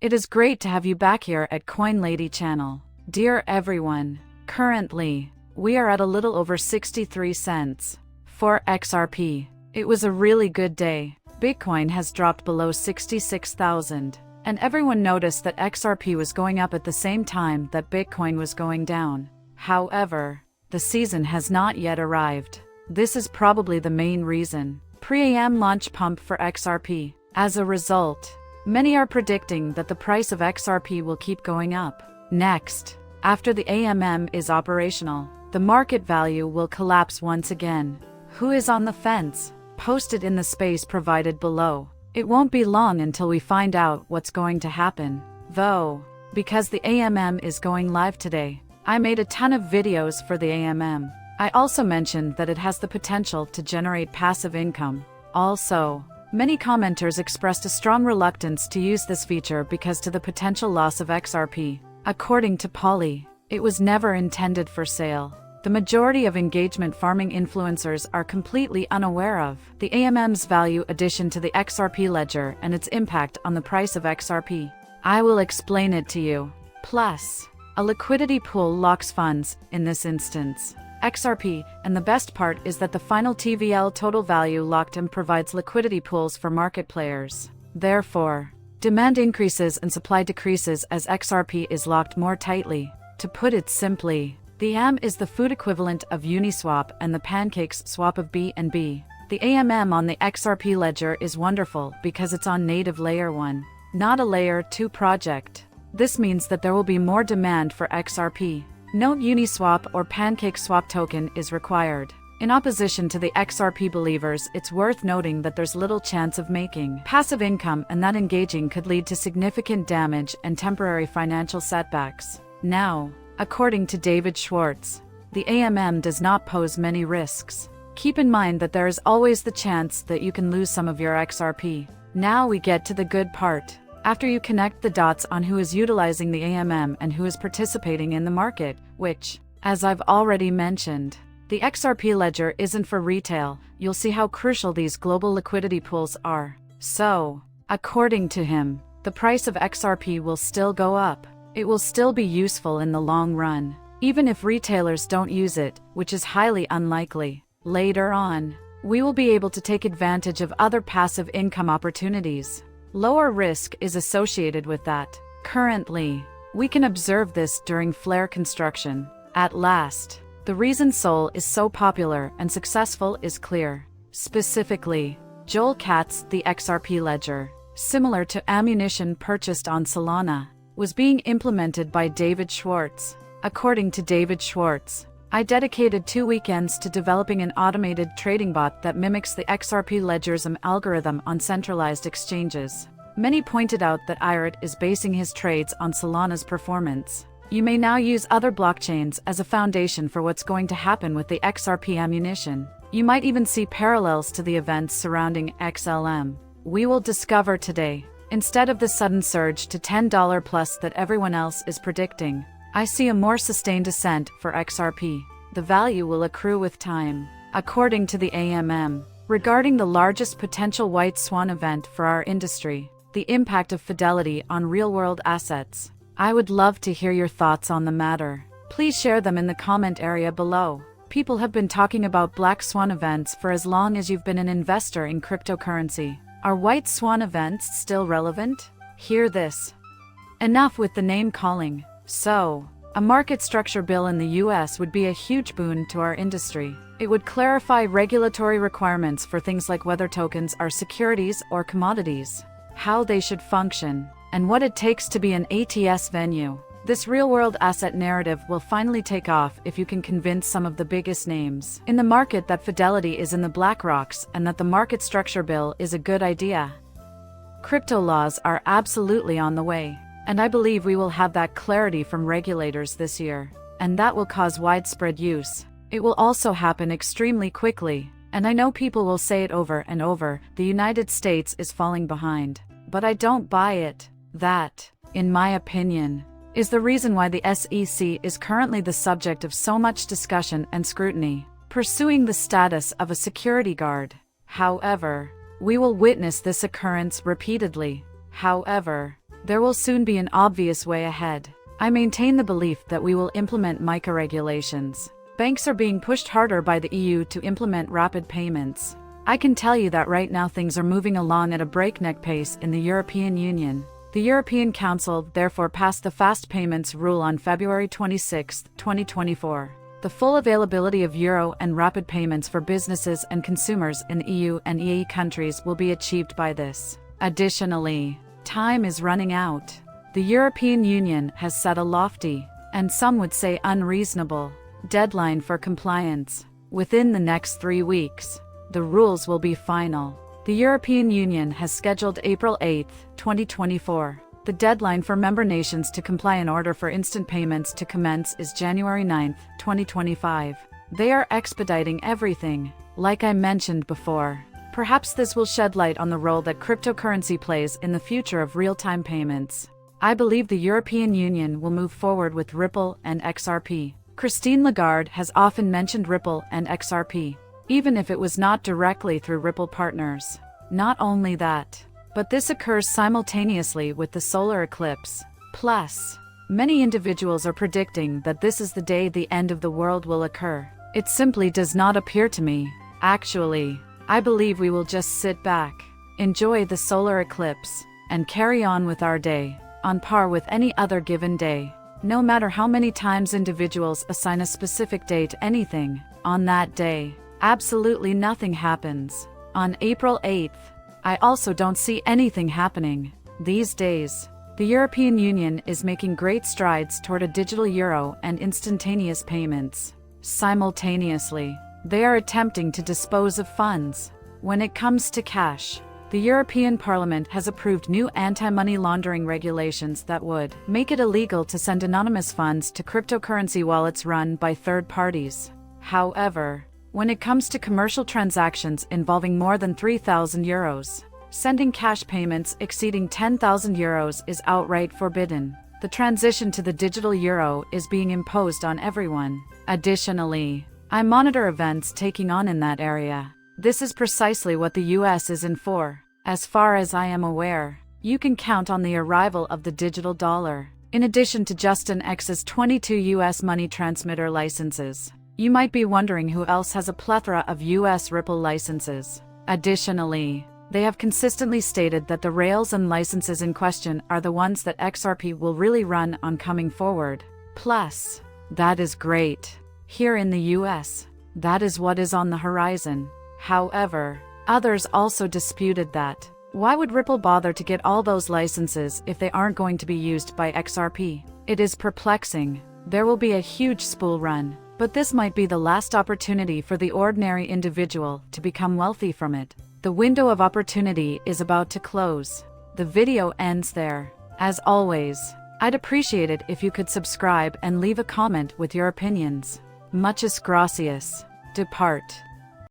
It is great to have you back here at Coin Lady channel. Dear everyone, currently, we are at a little over 63 cents for XRP. It was a really good day. Bitcoin has dropped below 66,000, and everyone noticed that XRP was going up at the same time that Bitcoin was going down. However, the season has not yet arrived. This is probably the main reason. Pre-AM launch pump for XRP. As a result, many are predicting that the price of XRP will keep going up. Next, after the AMM is operational, the market value will collapse once again. Who is on the fence? Post it in the space provided below. It won't be long until we find out what's going to happen. Though, because the AMM is going live today, I made a ton of videos for the AMM. I also mentioned that it has the potential to generate passive income. Also, many commenters expressed a strong reluctance to use this feature because to the potential loss of XRP. According to Polly, it was never intended for sale. The majority of engagement farming influencers are completely unaware of the AMM's value addition to the XRP ledger and its impact on the price of XRP. I will explain it to you. Plus, a liquidity pool locks funds, in this instance, XRP, and the best part is that the final TVL total value locked in provides liquidity pools for market players. Therefore, demand increases and supply decreases as XRP is locked more tightly. To put it simply, the AM is the food equivalent of Uniswap and the pancakes swap of BNB. The AMM on the XRP ledger is wonderful because it's on native layer 1, not a layer 2 project. This means that there will be more demand for XRP. No Uniswap or PancakeSwap token is required. In opposition to the XRP believers, it's worth noting that there's little chance of making passive income and that engaging could lead to significant damage and temporary financial setbacks. Now, according to David Schwartz, the AMM does not pose many risks. Keep in mind that there is always the chance that you can lose some of your XRP. Now we get to the good part. After you connect the dots on who is utilizing the AMM and who is participating in the market, which, as I've already mentioned, the XRP ledger isn't for retail, you'll see how crucial these global liquidity pools are. So, according to him, the price of XRP will still go up. It will still be useful in the long run, even if retailers don't use it, which is highly unlikely. Later on, we will be able to take advantage of other passive income opportunities. Lower risk is associated with that. Currently, we can observe this during flare construction. At last, the reason Sol is so popular and successful is clear. Specifically, Joel Katz, the XRP ledger, similar to ammunition purchased on Solana, was being implemented by David Schwartz. According to David Schwartz, I dedicated 2 weekends to developing an automated trading bot that mimics the XRP ledger's algorithm on centralized exchanges. Many pointed out that IRT is basing his trades on Solana's performance. You may now use other blockchains as a foundation for what's going to happen with the XRP ammunition. You might even see parallels to the events surrounding XLM. We will discover today. Instead of the sudden surge to $10 plus that everyone else is predicting, I see a more sustained ascent for XRP. The value will accrue with time. According to the AMM, regarding the largest potential Whiteswan event for our industry, the impact of Fidelity on real-world assets, I would love to hear your thoughts on the matter. Please share them in the comment area below. People have been talking about Black Swan events for as long as you've been an investor in cryptocurrency. Are White Swan events still relevant? Hear this. Enough with the name calling. So, a market structure bill in the US would be a huge boon to our industry. It would clarify regulatory requirements for things like whether tokens are securities or commodities, how they should function, and what it takes to be an ATS venue. This real-world asset narrative will finally take off if you can convince some of the biggest names in the market that Fidelity is in the black rocks and that the market structure bill is a good idea. Crypto laws are absolutely on the way, and I believe we will have that clarity from regulators this year, and that will cause widespread use. It will also happen extremely quickly, and I know people will say it over and over, the United States is falling behind. But I don't buy it. That, in my opinion, is the reason why the SEC is currently the subject of so much discussion and scrutiny, pursuing the status of a security guard. However, we will witness this occurrence repeatedly. However, There will soon be an obvious way ahead. I maintain the belief that we will implement MiCA regulations. Banks are being pushed harder by the EU to implement rapid payments. I can tell you that right now things are moving along at a breakneck pace in the European Union. The European Council therefore passed the Fast Payments Rule on February 26, 2024. The full availability of euro and rapid payments for businesses and consumers in the EU and EE countries will be achieved by this. Additionally, time is running out. The European Union has set a lofty, and some would say unreasonable, deadline for compliance. Within the next 3 weeks, the rules will be final. The European Union has scheduled April 8, 2024. The deadline for member nations to comply in order for instant payments to commence is January 9, 2025. They are expediting everything, like I mentioned before. Perhaps this will shed light on the role that cryptocurrency plays in the future of real-time payments. I believe the European Union will move forward with Ripple and XRP. Christine Lagarde has often mentioned Ripple and XRP, even if it was not directly through Ripple partners. Not only that, but this occurs simultaneously with the solar eclipse. Plus, many individuals are predicting that this is the day the end of the world will occur. It simply does not appear to me. Actually, I believe we will just sit back, enjoy the solar eclipse, and carry on with our day, on par with any other given day. No matter how many times individuals assign a specific date to anything, on that day, absolutely nothing happens. On April 8th, I also don't see anything happening. These days, the European Union is making great strides toward a digital euro and instantaneous payments. Simultaneously, they are attempting to dispose of funds. When it comes to cash, the European Parliament has approved new anti-money laundering regulations that would make it illegal to send anonymous funds to cryptocurrency wallets run by third parties. However, when it comes to commercial transactions involving more than 3,000 euros, sending cash payments exceeding 10,000 euros is outright forbidden. The transition to the digital euro is being imposed on everyone. Additionally, I monitor events taking on in that area. This is precisely what the US is in for. As far as I am aware, you can count on the arrival of the digital dollar. In addition to Justin X's 22 US money transmitter licenses, you might be wondering who else has a plethora of US Ripple licenses. Additionally, they have consistently stated that the rails and licenses in question are the ones that XRP will really run on coming forward. Plus, that is great. Here in the US, that is what is on the horizon. However, others also disputed that. Why would Ripple bother to get all those licenses if they aren't going to be used by XRP? It is perplexing. There will be a huge spool run, but this might be the last opportunity for the ordinary individual to become wealthy from it. The window of opportunity is about to close. The video ends there. As always, I'd appreciate it if you could subscribe and leave a comment with your opinions. Muchas gracias. Depart.